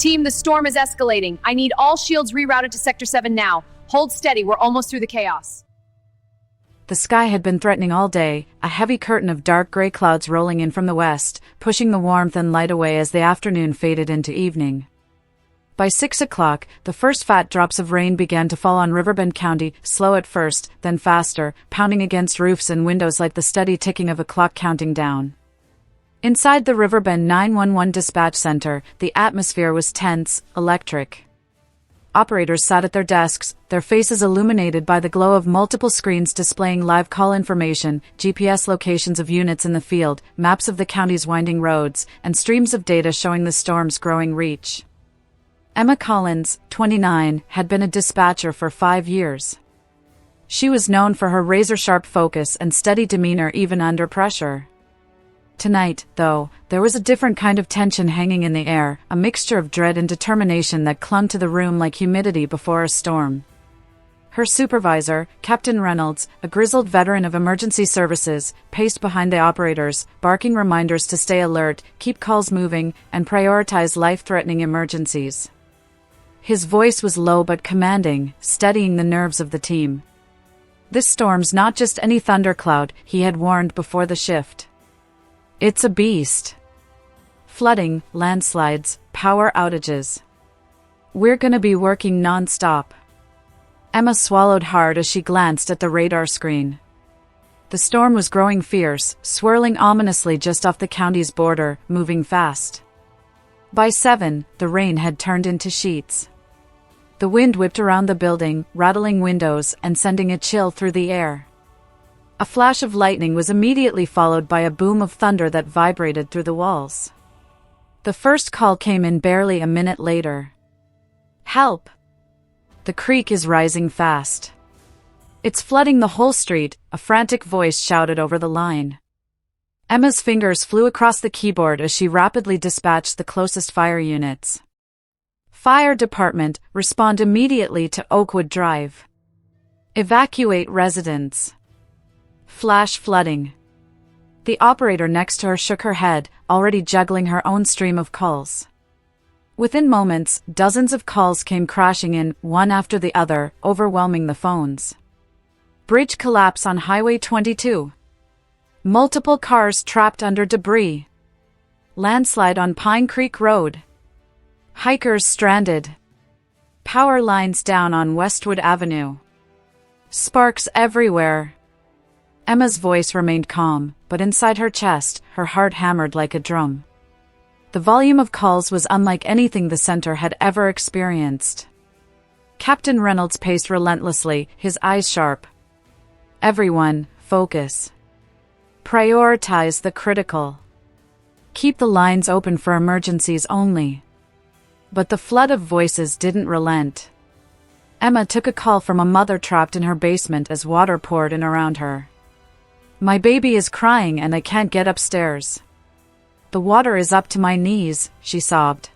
Team, the storm is escalating. I need all shields rerouted to Sector 7 now. Hold steady, we're almost through the chaos. The sky had been threatening all day, a heavy curtain of dark gray clouds rolling in from the west, pushing the warmth and light away as the afternoon faded into evening. By 6 o'clock, the first fat drops of rain began to fall on Riverbend County, slow at first, then faster, pounding against roofs and windows like the steady ticking of a clock counting down. Inside the Riverbend 911 dispatch center, the atmosphere was tense, electric. Operators sat at their desks, their faces illuminated by the glow of multiple screens displaying live call information, GPS locations of units in the field, maps of the county's winding roads, and streams of data showing the storm's growing reach. Emma Collins, 29, had been a dispatcher for 5 years. She was known for her razor-sharp focus and steady demeanor even under pressure. Tonight, though, there was a different kind of tension hanging in the air, a mixture of dread and determination that clung to the room like humidity before a storm. Her supervisor, Captain Reynolds, a grizzled veteran of emergency services, paced behind the operators, barking reminders to stay alert, keep calls moving, and prioritize life-threatening emergencies. His voice was low but commanding, steadying the nerves of the team. This storm's not just any thundercloud, he had warned before the shift. It's a beast. Flooding, landslides, power outages. We're gonna be working non-stop. Emma swallowed hard as she glanced at the radar screen. The storm was growing fierce, swirling ominously just off the county's border, moving fast. By 7, the rain had turned into sheets. The wind whipped around the building, rattling windows and sending a chill through the air. A flash of lightning was immediately followed by a boom of thunder that vibrated through the walls. The first call came in barely a minute later. Help! The creek is rising fast. It's flooding the whole street, a frantic voice shouted over the line. Emma's fingers flew across the keyboard as she rapidly dispatched the closest fire units. Fire department, respond immediately to Oakwood Drive. Evacuate residents. Flash flooding. The operator next to her shook her head, already juggling her own stream of calls. Within moments, dozens of calls came crashing in, one after the other, overwhelming the phones. Bridge collapse on Highway 22. Multiple cars trapped under debris. Landslide on Pine Creek Road. Hikers stranded. Power lines down on Westwood Avenue. Sparks everywhere. Emma's voice remained calm, but inside her chest, her heart hammered like a drum. The volume of calls was unlike anything the center had ever experienced. Captain Reynolds paced relentlessly, his eyes sharp. Everyone, focus. Prioritize the critical. Keep the lines open for emergencies only. But the flood of voices didn't relent. Emma took a call from a mother trapped in her basement as water poured in around her. My baby is crying and I can't get upstairs. The water is up to my knees, she sobbed.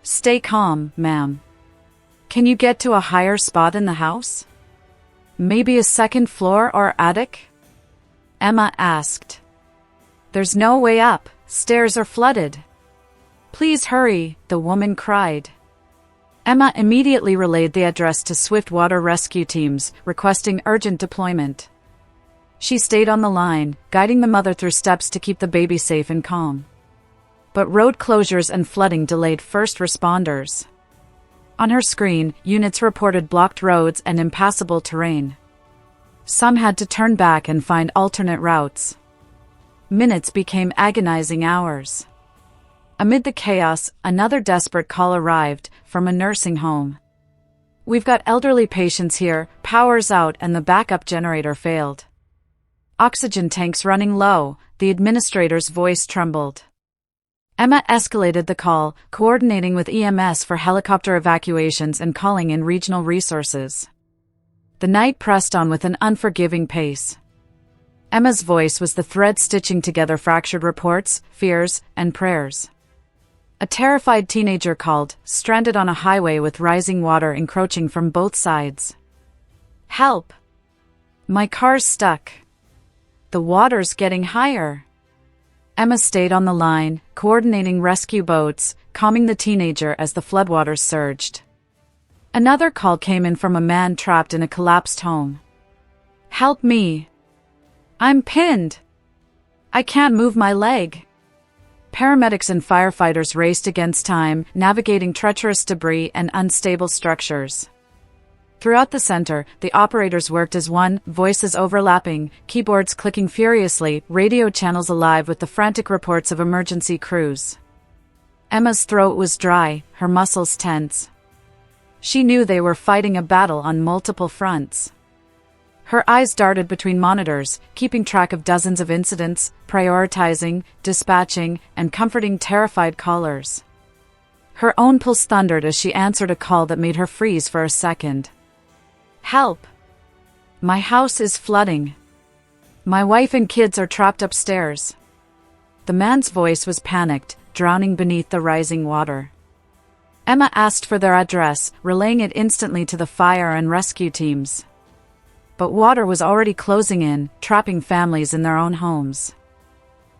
Stay calm, ma'am. Can you get to a higher spot in the house? Maybe a second floor or attic? Emma asked. There's no way up, stairs are flooded. Please hurry, the woman cried. Emma immediately relayed the address to swift water rescue teams, requesting urgent deployment. She stayed on the line, guiding the mother through steps to keep the baby safe and calm. But road closures and flooding delayed first responders. On her screen, units reported blocked roads and impassable terrain. Some had to turn back and find alternate routes. Minutes became agonizing hours. Amid the chaos, another desperate call arrived, from a nursing home. We've got elderly patients here, power's out and the backup generator failed. Oxygen tanks running low, the administrator's voice trembled. Emma escalated the call, coordinating with EMS for helicopter evacuations and calling in regional resources. The night pressed on with an unforgiving pace. Emma's voice was the thread stitching together fractured reports, fears, and prayers. A terrified teenager called, stranded on a highway with rising water encroaching from both sides. Help! My car's stuck. The water's getting higher. Emma stayed on the line, coordinating rescue boats, calming the teenager as the floodwaters surged. Another call came in from a man trapped in a collapsed home. "Help me! I'm pinned! I can't move my leg!" Paramedics and firefighters raced against time, navigating treacherous debris and unstable structures. Throughout the center, the operators worked as one, voices overlapping, keyboards clicking furiously, radio channels alive with the frantic reports of emergency crews. Emma's throat was dry, her muscles tense. She knew they were fighting a battle on multiple fronts. Her eyes darted between monitors, keeping track of dozens of incidents, prioritizing, dispatching, and comforting terrified callers. Her own pulse thundered as she answered a call that made her freeze for a second. "Help! My house is flooding. My wife and kids are trapped upstairs." The man's voice was panicked, drowning beneath the rising water. Emma asked for their address, relaying it instantly to the fire and rescue teams. But water was already closing in, trapping families in their own homes.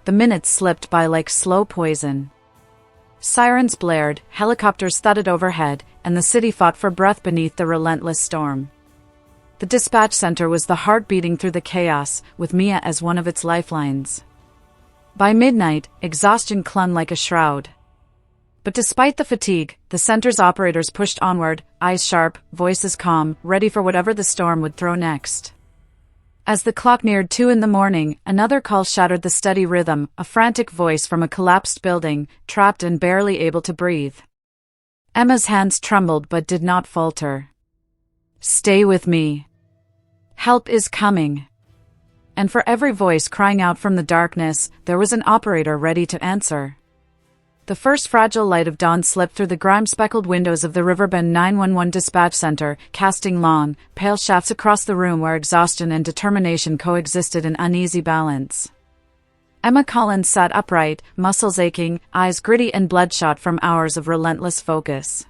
The minutes slipped by like slow poison. Sirens blared, helicopters thudded overhead, and the city fought for breath beneath the relentless storm. The dispatch center was the heart beating through the chaos, with Mia as one of its lifelines. By midnight, exhaustion clung like a shroud. But despite the fatigue, the center's operators pushed onward, eyes sharp, voices calm, ready for whatever the storm would throw next. As the clock neared 2 a.m, another call shattered the steady rhythm, a frantic voice from a collapsed building, trapped and barely able to breathe. Emma's hands trembled but did not falter. "Stay with me. Help is coming." And for every voice crying out from the darkness, there was an operator ready to answer. The first fragile light of dawn slipped through the grime-speckled windows of the Riverbend 911 dispatch center, casting long, pale shafts across the room where exhaustion and determination coexisted in uneasy balance. Emma Collins sat upright, muscles aching, eyes gritty and bloodshot from hours of relentless focus.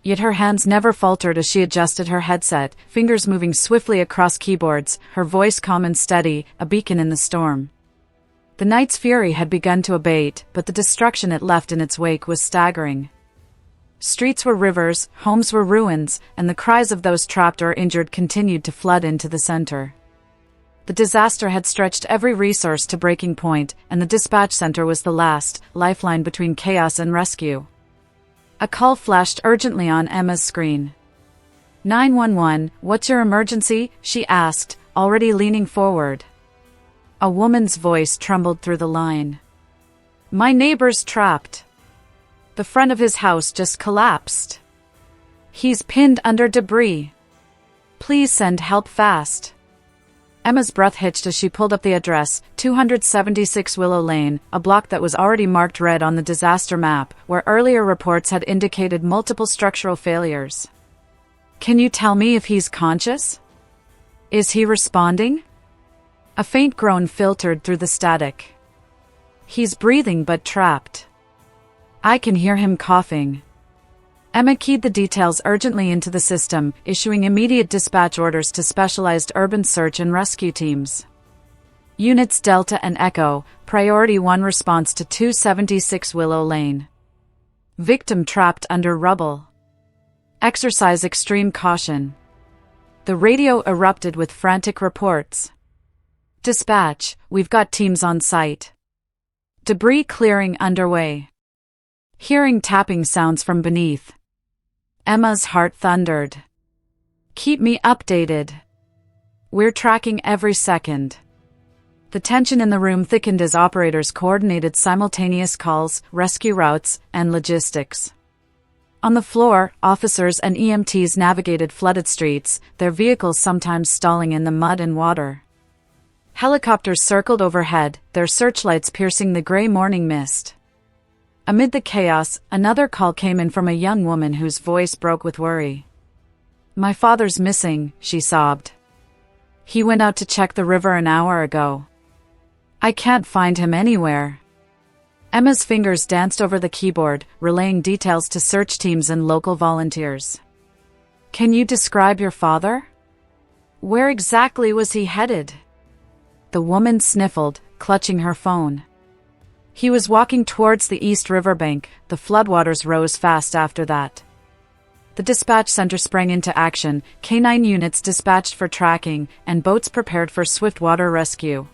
Yet her hands never faltered as she adjusted her headset, fingers moving swiftly across keyboards, her voice calm and steady, a beacon in the storm. The night's fury had begun to abate, but the destruction it left in its wake was staggering. Streets were rivers, homes were ruins, and the cries of those trapped or injured continued to flood into the center. The disaster had stretched every resource to breaking point, and the dispatch center was the last lifeline between chaos and rescue. A call flashed urgently on Emma's screen. 911, what's your emergency? She asked, already leaning forward. A woman's voice trembled through the line. "My neighbor's trapped. The front of his house just collapsed. He's pinned under debris. Please send help fast." Emma's breath hitched as she pulled up the address, 276 Willow Lane, a block that was already marked red on the disaster map, where earlier reports had indicated multiple structural failures. "Can you tell me if he's conscious? Is he responding?" A faint groan filtered through the static. "He's breathing but trapped. I can hear him coughing." Emma keyed the details urgently into the system, issuing immediate dispatch orders to specialized urban search and rescue teams. Units Delta and Echo, Priority 1 response to 276 Willow Lane. Victim trapped under rubble. Exercise extreme caution. The radio erupted with frantic reports. "Dispatch, we've got teams on site. Debris clearing underway." Hearing tapping sounds from beneath, Emma's heart thundered. "Keep me updated. We're tracking every second." The tension in the room thickened as operators coordinated simultaneous calls, rescue routes, and logistics. On the floor, officers and EMTs navigated flooded streets, their vehicles sometimes stalling in the mud and water. Helicopters circled overhead, their searchlights piercing the gray morning mist. Amid the chaos, another call came in from a young woman whose voice broke with worry. "My father's missing," she sobbed. "He went out to check the river an hour ago. I can't find him anywhere." Emma's fingers danced over the keyboard, relaying details to search teams and local volunteers. "Can you describe your father? Where exactly was he headed?" The woman sniffled, clutching her phone. He was walking towards the east riverbank. The floodwaters rose fast after that. The dispatch center sprang into action, K-9 units dispatched for tracking, and boats prepared for swift water rescue.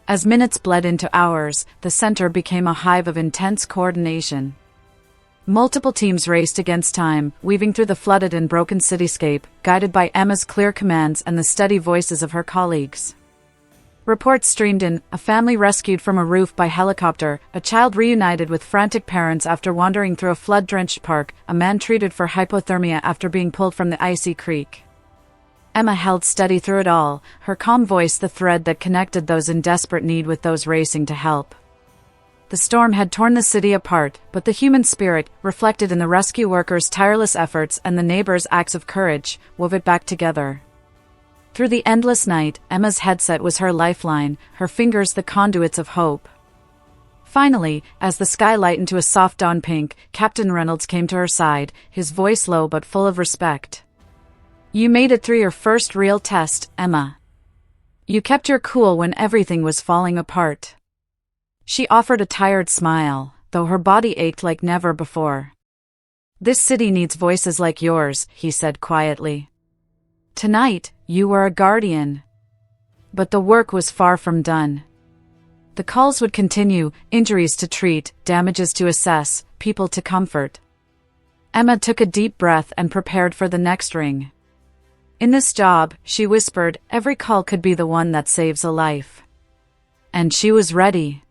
As minutes bled into hours, the center became a hive of intense coordination. Multiple teams raced against time, weaving through the flooded and broken cityscape, guided by Emma's clear commands and the steady voices of her colleagues. Reports streamed in: a family rescued from a roof by helicopter, a child reunited with frantic parents after wandering through a flood-drenched park, a man treated for hypothermia after being pulled from the icy creek. Emma held steady through it all, her calm voice the thread that connected those in desperate need with those racing to help. The storm had torn the city apart, but the human spirit, reflected in the rescue workers' tireless efforts and the neighbors' acts of courage, wove it back together. Through the endless night, Emma's headset was her lifeline, her fingers the conduits of hope. Finally, as the sky lightened to a soft dawn pink, Captain Reynolds came to her side, his voice low but full of respect. "You made it through your first real test, Emma. You kept your cool when everything was falling apart." She offered a tired smile, though her body ached like never before. "This city needs voices like yours," he said quietly. "Tonight, you were a guardian." But the work was far from done. The calls would continue, injuries to treat, damages to assess, people to comfort. Emma took a deep breath and prepared for the next ring. "In this job," she whispered, "every call could be the one that saves a life." And she was ready.